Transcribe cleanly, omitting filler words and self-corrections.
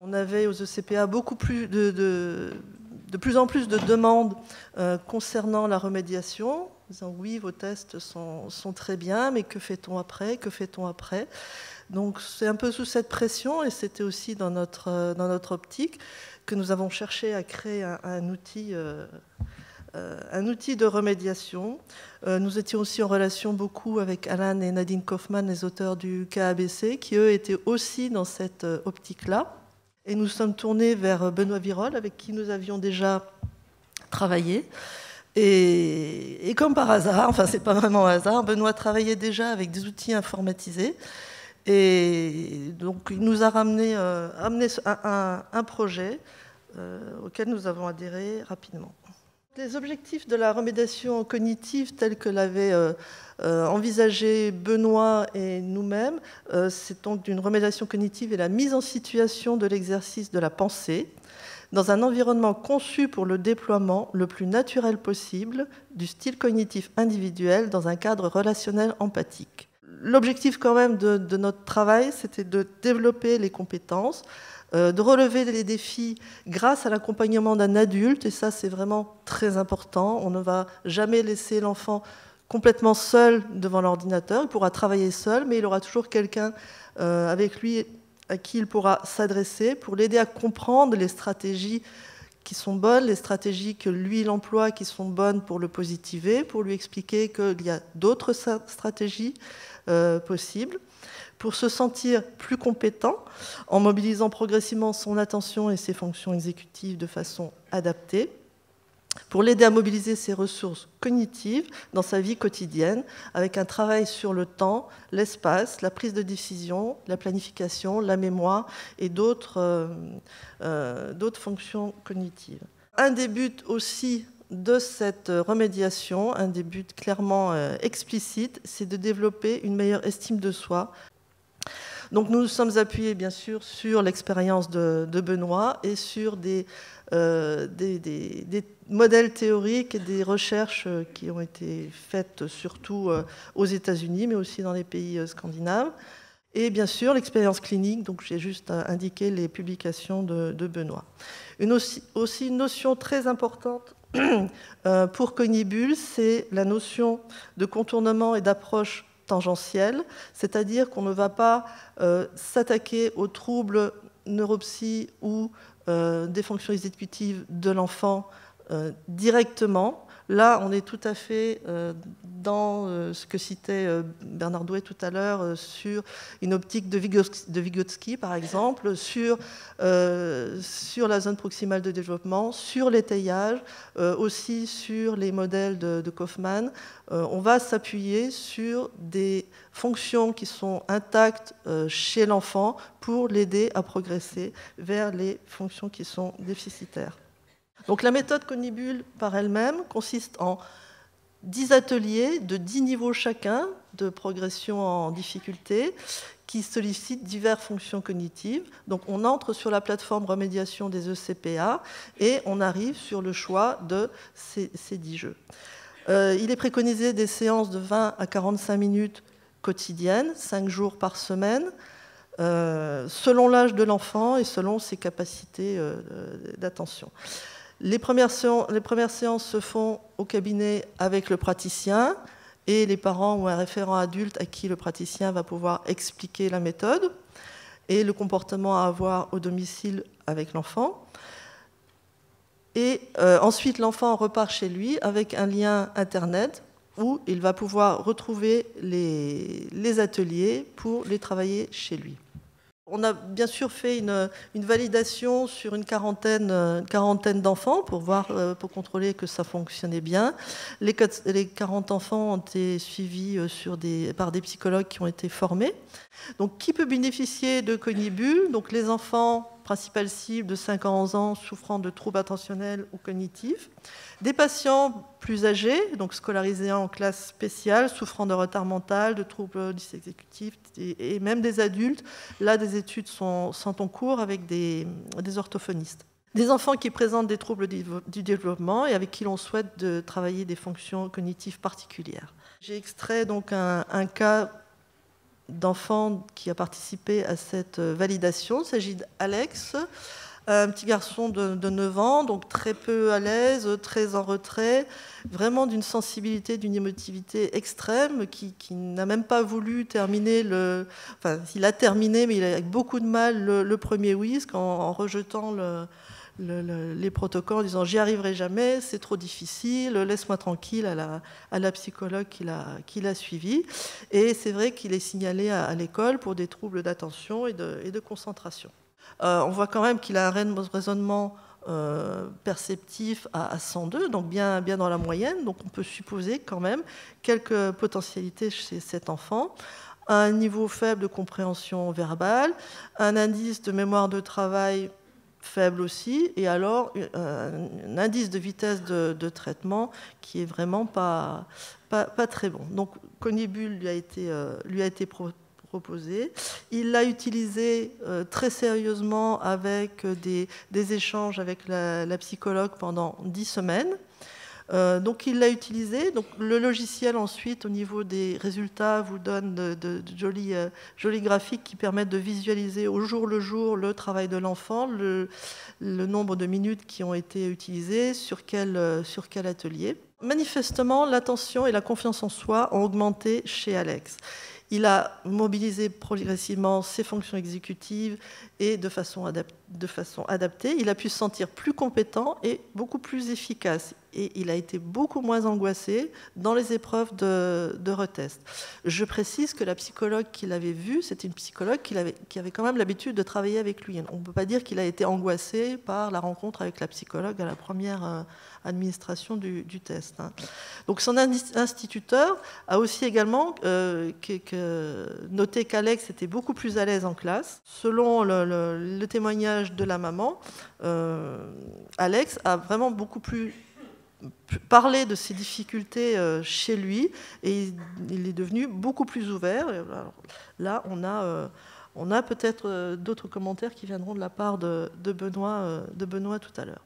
On avait aux ECPA beaucoup plus de plus en plus de demandes concernant la remédiation, disant oui, vos tests sont très bien, mais que fait-on après? Que fait-on après? Donc c'est un peu sous cette pression, et c'était aussi dans notre optique que nous avons cherché à créer un outil de remédiation. Nous étions aussi en relation beaucoup avec Alan et Nadine Kaufmann, les auteurs du KABC, qui eux étaient aussi dans cette optique-là. Et nous sommes tournés vers Benoît Virol, avec qui nous avions déjà travaillé. Et comme par hasard, enfin c'est pas vraiment un hasard, Benoît travaillait déjà avec des outils informatisés. Et donc il nous a amené un projet auquel nous avons adhéré rapidement. Les objectifs de la remédiation cognitive tels que l'avaient envisagé Benoît et nous-mêmes, c'est donc d'une remédiation cognitive et la mise en situation de l'exercice de la pensée dans un environnement conçu pour le déploiement le plus naturel possible du style cognitif individuel dans un cadre relationnel empathique. L'objectif quand même de notre travail, c'était de développer les compétences, de relever les défis grâce à l'accompagnement d'un adulte, et ça c'est vraiment très important. On ne va jamais laisser l'enfant complètement seul devant l'ordinateur, il pourra travailler seul, mais il aura toujours quelqu'un avec lui à qui il pourra s'adresser pour l'aider à comprendre les stratégies qui sont bonnes, les stratégies que lui il emploie qui sont bonnes pour le positiver, pour lui expliquer qu'il y a d'autres stratégies possibles, pour se sentir plus compétent en mobilisant progressivement son attention et ses fonctions exécutives de façon adaptée, pour l'aider à mobiliser ses ressources cognitives dans sa vie quotidienne, avec un travail sur le temps, l'espace, la prise de décision, la planification, la mémoire et d'autres fonctions cognitives. Un des buts aussi de cette remédiation, un des buts clairement explicites, c'est de développer une meilleure estime de soi. Donc nous nous sommes appuyés bien sûr sur l'expérience de Benoît et sur des modèles théoriques et des recherches qui ont été faites surtout aux États-Unis, mais aussi dans les pays scandinaves. Et bien sûr l'expérience clinique, donc j'ai juste indiqué les publications de Benoît. Aussi une notion très importante pour Cognibulle, c'est la notion de contournement et d'approche tangentielle, c'est-à-dire qu'on ne va pas s'attaquer aux troubles neuropsy ou des fonctions exécutives de l'enfant directement. Là, on est tout à fait dans ce que citait Bernard Douet tout à l'heure sur une optique de Vygotsky, par exemple, sur la zone proximale de développement, sur l'étayage, aussi sur les modèles de Kaufmann. On va s'appuyer sur des fonctions qui sont intactes chez l'enfant pour l'aider à progresser vers les fonctions qui sont déficitaires. Donc la méthode Cognibulle par elle-même consiste en 10 ateliers de 10 niveaux chacun de progression en difficulté qui sollicitent diverses fonctions cognitives. Donc on entre sur la plateforme remédiation des ECPA et on arrive sur le choix de ces 10 jeux. Il est préconisé des séances de 20 à 45 minutes quotidiennes, 5 jours par semaine, selon l'âge de l'enfant et selon ses capacités d'attention. Les premières séances se font au cabinet avec le praticien et les parents ou un référent adulte à qui le praticien va pouvoir expliquer la méthode et le comportement à avoir au domicile avec l'enfant. Et ensuite, l'enfant repart chez lui avec un lien Internet où il va pouvoir retrouver les ateliers pour les travailler chez lui. On a bien sûr fait une validation sur une quarantaine d'enfants pour contrôler que ça fonctionnait bien. Les 40 enfants ont été suivis par des psychologues qui ont été formés. Donc, qui peut bénéficier de Cognibulle? Donc, les enfants, principale cible de 5 à 11 ans, souffrant de troubles attentionnels ou cognitifs. Des patients plus âgés, donc scolarisés en classe spéciale, souffrant de retard mental, de troubles dysexécutifs, et même des adultes. Là, des études sont en cours avec des orthophonistes. Des enfants qui présentent des troubles du développement et avec qui l'on souhaite de travailler des fonctions cognitives particulières. J'ai extrait donc un cas d'enfant qui a participé à cette validation. Il s'agit d'Alex, un petit garçon de 9 ans, donc très peu à l'aise, très en retrait, vraiment d'une sensibilité, d'une émotivité extrême, qui n'a même pas voulu terminer Enfin, il a terminé, mais il a avec beaucoup de mal le premier whisk en rejetant les protocoles en disant « j'y arriverai jamais, c'est trop difficile, laisse-moi tranquille » à la psychologue qui l'a suivi. Et c'est vrai qu'il est signalé à l'école pour des troubles d'attention et de concentration. On voit quand même qu'il a un raisonnement perceptif à 102, donc bien dans la moyenne. Donc on peut supposer quand même quelques potentialités chez cet enfant. Un niveau faible de compréhension verbale, un indice de mémoire de travail faible aussi, et alors un indice de vitesse de traitement qui est vraiment pas très bon. Donc Conibule lui a été proposé. Il l'a utilisé très sérieusement avec des échanges avec la psychologue pendant 10 semaines. Donc il l'a utilisé. Donc, le logiciel ensuite au niveau des résultats vous donne de jolis graphiques qui permettent de visualiser au jour le jour le travail de l'enfant, le nombre de minutes qui ont été utilisées, sur quel atelier. Manifestement, l'attention et la confiance en soi ont augmenté chez Alex. Il a mobilisé progressivement ses fonctions exécutives et de façon adaptée. Il a pu se sentir plus compétent et beaucoup plus efficace. Et il a été beaucoup moins angoissé dans les épreuves de retest. Je précise que la psychologue qu'il avait vue, c'était une psychologue qui avait quand même l'habitude de travailler avec lui. On ne peut pas dire qu'il a été angoissé par la rencontre avec la psychologue à la première administration du test. Donc son instituteur a aussi également noté qu'Alex était beaucoup plus à l'aise en classe. Selon le témoignage de la maman, Alex a vraiment beaucoup plus parlé de ses difficultés chez lui et il est devenu beaucoup plus ouvert. Alors, là, on a peut-être d'autres commentaires qui viendront de la part de Benoît tout à l'heure.